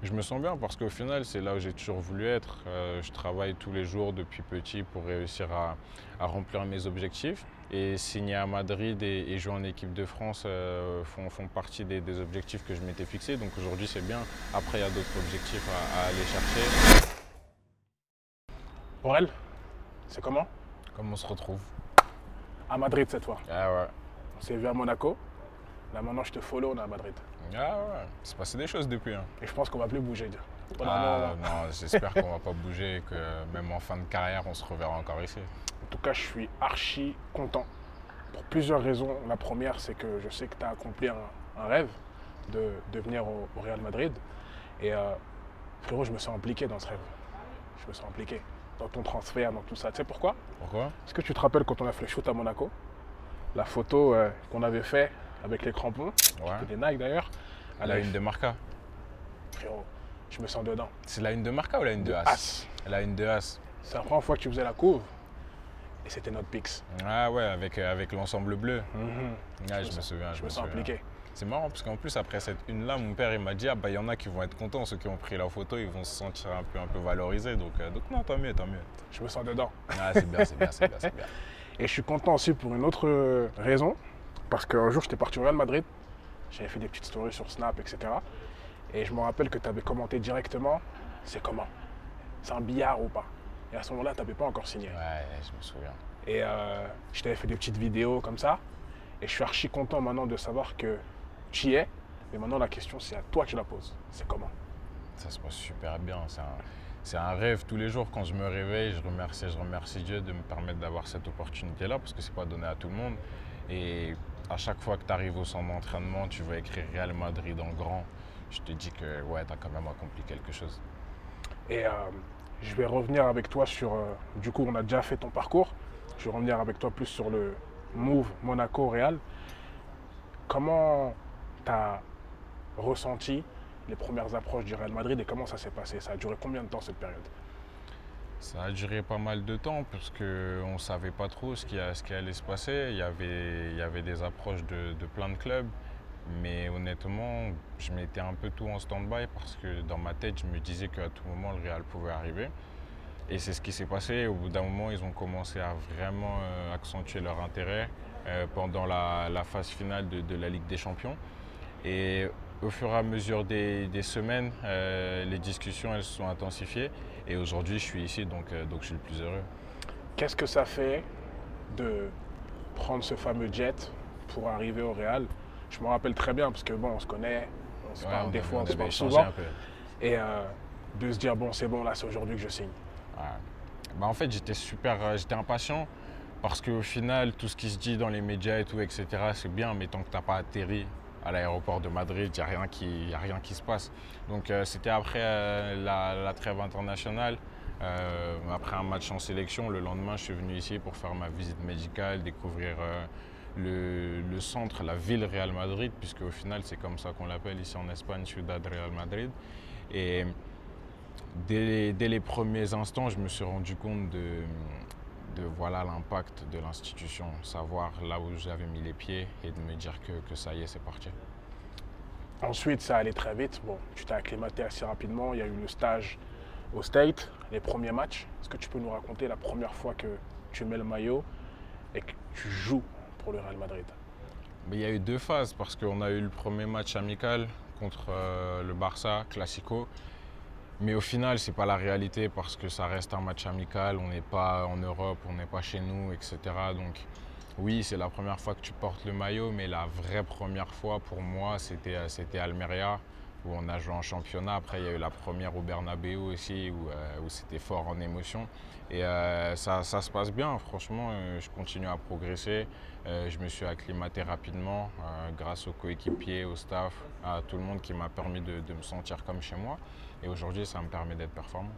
Je me sens bien parce qu'au final, c'est là où j'ai toujours voulu être. Je travaille tous les jours depuis petit pour réussir à remplir mes objectifs. Et signer à Madrid et jouer en équipe de France font partie des objectifs que je m'étais fixés. Donc aujourd'hui, c'est bien. Après, il y a d'autres objectifs à aller chercher. Aurel, c'est comment? Comment on se retrouve? À Madrid cette fois. Ah ouais. On s'est vu à Monaco. Là maintenant je te follow, on est à Madrid. Ah ouais. C'est passé des choses depuis, hein. Et je pense qu'on va plus bouger. Pendant un Ah moment. non, j'espère qu'on va pas bouger et que même en fin de carrière, on se reverra encore ici. En tout cas, je suis archi content. Pour plusieurs raisons. La première, c'est que je sais que tu as accompli un rêve de venir au Real Madrid. Et frérot, je me sens impliqué dans ce rêve. Je me sens impliqué dans ton transfert, dans tout ça. Tu sais pourquoi? Pourquoi? Est-ce que tu te rappelles quand on a fait le shoot à Monaco? La photo qu'on avait fait avec les crampons, Ouais. des Nike d'ailleurs. La une de Marca. Frérot, je me sens dedans. C'est la une de Marca ou la une de As? As. La une de As. C'est la première fois que tu faisais la couve. Et c'était notre pix. Ah ouais, avec l'ensemble bleu. Ouais, je me souviens. Je me sens impliqué. C'est marrant parce qu'en plus, après cette une-là, mon père il m'a dit, ah bah il y en a qui vont être contents, ceux qui ont pris la photo, ils vont se sentir un peu valorisés. Donc non, tant mieux, tant mieux. Je me sens dedans. Ah c'est bien, c'est bien, c'est bien, c'est bien. Et je suis content aussi pour une autre raison. Parce qu'un jour, j'étais parti au Real Madrid. J'avais fait des petites stories sur Snap, etc. Et je me rappelle que tu avais commenté directement, c'est comment? C'est un billard ou pas? Et à ce moment-là, tu n'avais pas encore signé. Ouais, je me souviens. Et je t'avais fait des petites vidéos comme ça. Et je suis archi content maintenant de savoir que tu y es. Mais maintenant, la question, c'est à toi que je la pose. C'est comment? Ça se passe super bien. C'est un rêve tous les jours. Quand je me réveille, je remercie Dieu de me permettre d'avoir cette opportunité-là parce que c'est pas donné à tout le monde. Et à chaque fois que tu arrives au centre d'entraînement, tu vas écrire Real Madrid en grand. Je te dis que ouais, tu as quand même accompli quelque chose. Et je vais revenir avec toi sur... du coup, on a déjà fait ton parcours. Je vais revenir avec toi plus sur le move Monaco-Real. Comment tu as ressenti les premières approches du Real Madrid et comment ça s'est passé? Ça a duré combien de temps cette période? Ça a duré pas mal de temps parce qu'on ne savait pas trop ce qui allait se passer. Il y avait des approches de plein de clubs. Mais honnêtement, je mettais un peu tout en stand-by parce que dans ma tête, je me disais qu'à tout moment, le Real pouvait arriver. Et c'est ce qui s'est passé. Au bout d'un moment, ils ont commencé à vraiment accentuer leur intérêt pendant la phase finale de la Ligue des Champions. Et au fur et à mesure des semaines, les discussions elles se sont intensifiées. Et aujourd'hui, je suis ici, donc je suis le plus heureux. Qu'est-ce que ça fait de prendre ce fameux jet pour arriver au Real? Je me rappelle très bien parce que bon, on se connaît, on se parle des fois, on se parle souvent. Et de se dire bon, c'est bon, là, c'est aujourd'hui que je signe. Ouais. Bah, en fait, j'étais impatient parce qu'au final, tout ce qui se dit dans les médias et tout, etc., c'est bien, mais tant que tu n'as pas atterri à l'aéroport de Madrid, il n'y a rien qui se passe. Donc c'était après la trêve internationale, après un match en sélection, le lendemain, je suis venu ici pour faire ma visite médicale, découvrir le centre, la ville Real Madrid, puisque au final, c'est comme ça qu'on l'appelle ici en Espagne, Ciudad Real Madrid. Et dès les premiers instants, je me suis rendu compte de voilà l'impact de l'institution, savoir là où j'avais mis les pieds et de me dire que ça y est, c'est parti. Ensuite, ça allait très vite. Bon, tu t'es acclimaté assez rapidement. Il y a eu le stage au State, les premiers matchs. Est-ce que tu peux nous raconter la première fois que tu mets le maillot et que tu joues pour le Real Madrid? Mais il y a eu deux phases parce qu'on a eu le premier match amical contre le Barça, Classico. Mais au final, ce n'est pas la réalité parce que ça reste un match amical, on n'est pas en Europe, on n'est pas chez nous, etc. Donc oui, c'est la première fois que tu portes le maillot, mais la vraie première fois pour moi, c'était Almeria, où on a joué en championnat. Après, il y a eu la première au Bernabéu aussi, où c'était fort en émotion. Et ça se passe bien, franchement, je continue à progresser. Je me suis acclimaté rapidement grâce aux coéquipiers, au staff, à tout le monde qui m'a permis de me sentir comme chez moi. Et aujourd'hui, ça me permet d'être performant.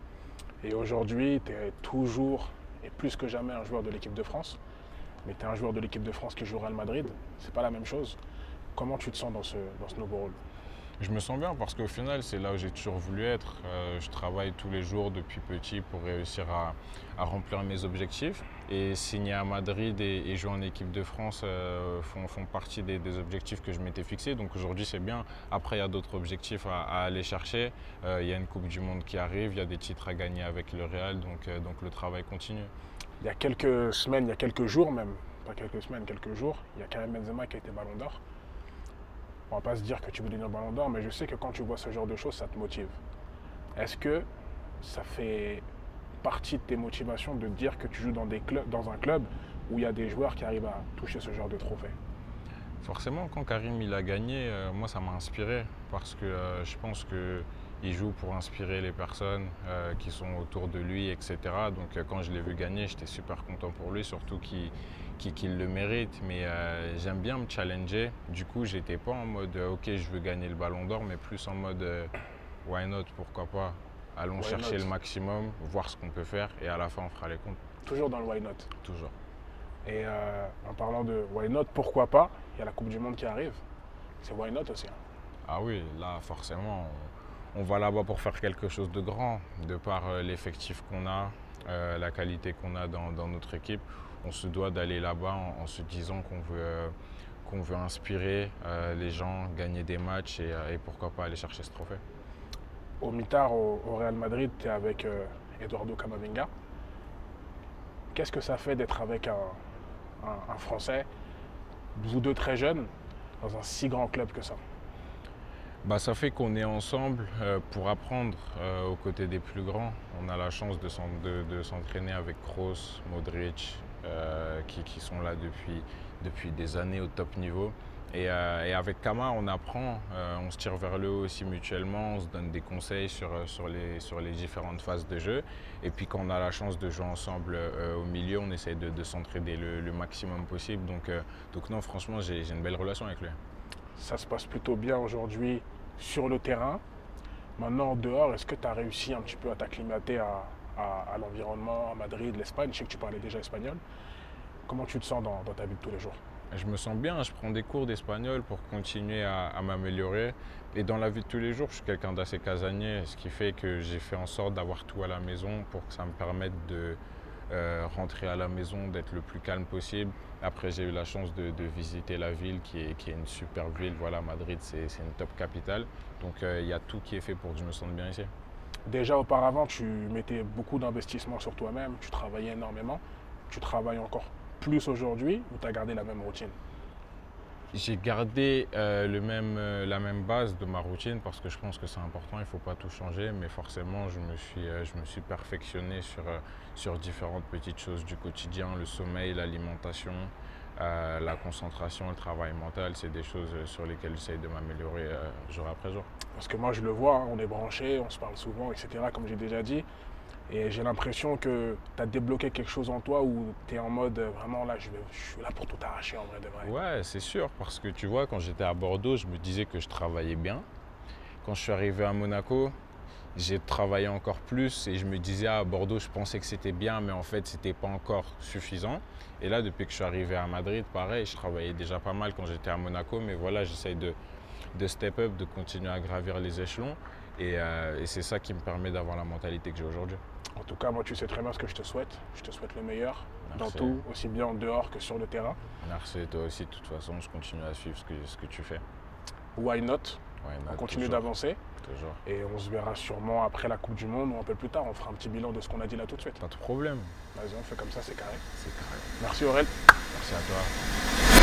Et aujourd'hui, tu es toujours et plus que jamais un joueur de l'équipe de France. Mais tu es un joueur de l'équipe de France qui joue au Real Madrid. C'est pas la même chose. Comment tu te sens dans ce nouveau rôle? Je me sens bien parce qu'au final, c'est là où j'ai toujours voulu être. Je travaille tous les jours depuis petit pour réussir à remplir mes objectifs. Et signer à Madrid et jouer en équipe de France font partie des objectifs que je m'étais fixés. Donc aujourd'hui, c'est bien. Après, il y a d'autres objectifs à aller chercher. Il y a une Coupe du Monde qui arrive, il y a des titres à gagner avec le Real. Donc le travail continue. Il y a quelques semaines, il y a quelques jours même, pas quelques semaines, quelques jours, il y a Karim Benzema qui a été Ballon d'Or. On va pas se dire que tu veux devenir Ballon d'Or, mais je sais que quand tu vois ce genre de choses, ça te motive. Est-ce que ça fait partie de tes motivations de dire que tu joues dans un club où il y a des joueurs qui arrivent à toucher ce genre de trophée? Forcément, quand Karim il a gagné, moi ça m'a inspiré parce que je pense qu'il joue pour inspirer les personnes qui sont autour de lui, etc. Donc quand je l'ai vu gagner, j'étais super content pour lui, surtout qu'il le mérite. Mais j'aime bien me challenger. Du coup, j'étais pas en mode ok, je veux gagner le Ballon d'Or, mais plus en mode why not, pourquoi pas. Allons Why chercher not? le maximum, voir ce qu'on peut faire et à la fin on fera les comptes. Toujours dans le why not. Toujours. Et en parlant de why not, pourquoi pas, il y a la Coupe du Monde qui arrive. C'est why not aussi, hein. Ah oui, là forcément, on va là-bas pour faire quelque chose de grand, de par l'effectif qu'on a, la qualité qu'on a dans notre équipe. On se doit d'aller là-bas en se disant qu'on veut inspirer les gens, gagner des matchs et pourquoi pas aller chercher ce trophée. Au mitard, au Real Madrid, tu es avec Eduardo Camavinga. Qu'est-ce que ça fait d'être avec un Français, vous deux très jeunes, dans un si grand club que ça? Bah, ça fait qu'on est ensemble pour apprendre aux côtés des plus grands. On a la chance de s'entraîner avec Kroos, Modric, qui sont là depuis des années au top niveau. Et avec Kama, on apprend, on se tire vers le haut aussi mutuellement, on se donne des conseils sur les différentes phases de jeu. Et puis quand on a la chance de jouer ensemble au milieu, on essaie de s'entraider le maximum possible. Donc non, franchement, j'ai une belle relation avec lui. Ça se passe plutôt bien aujourd'hui sur le terrain. Maintenant, en dehors, est-ce que tu as réussi un petit peu à t'acclimater à l'environnement, à Madrid, l'Espagne? Je sais que tu parlais déjà espagnol. Comment tu te sens dans ta vie de tous les jours? Je me sens bien, je prends des cours d'espagnol pour continuer à m'améliorer. Et dans la vie de tous les jours, je suis quelqu'un d'assez casanier, ce qui fait que j'ai fait en sorte d'avoir tout à la maison pour que ça me permette de rentrer à la maison, d'être le plus calme possible. Après, j'ai eu la chance de visiter la ville qui est une super ville. Voilà, Madrid, c'est une top capitale. Donc, il y a tout qui est fait pour que je me sente bien ici. Déjà auparavant, tu mettais beaucoup d'investissement sur toi-même, tu travaillais énormément. Tu travailles encore plus aujourd'hui ou tu as gardé la même routine? J'ai gardé la même base de ma routine parce que je pense que c'est important, il ne faut pas tout changer, mais forcément je me suis perfectionné sur différentes petites choses du quotidien, le sommeil, l'alimentation, la concentration, le travail mental, c'est des choses sur lesquelles j'essaie de m'améliorer jour après jour. Parce que moi je le vois, hein, on est branchés, on se parle souvent, etc. comme j'ai déjà dit. Et j'ai l'impression que tu as débloqué quelque chose en toi où tu es en mode vraiment là, je suis là pour tout arracher en vrai de vrai. Ouais, c'est sûr, parce que tu vois, quand j'étais à Bordeaux, je me disais que je travaillais bien. Quand je suis arrivé à Monaco, j'ai travaillé encore plus et je me disais à Bordeaux, je pensais que c'était bien, mais en fait, c'était pas encore suffisant. Et là, depuis que je suis arrivé à Madrid, pareil, je travaillais déjà pas mal quand j'étais à Monaco, mais voilà, j'essaye de step up, de continuer à gravir les échelons. Et c'est ça qui me permet d'avoir la mentalité que j'ai aujourd'hui. En tout cas, moi, tu sais très bien ce que je te souhaite. Je te souhaite le meilleur dans Merci. tout, aussi bien en dehors que sur le terrain. Merci, toi aussi, de toute façon, je continue à suivre ce que tu fais. Why not? Ouais, On continue toujours, d'avancer toujours. et on se verra sûrement après la Coupe du Monde ou un peu plus tard. On fera un petit bilan de ce qu'on a dit là tout de suite. Pas de problème, Vas-y, on fait comme ça, c'est carré. c'est carré. Merci Aurel. Merci à toi.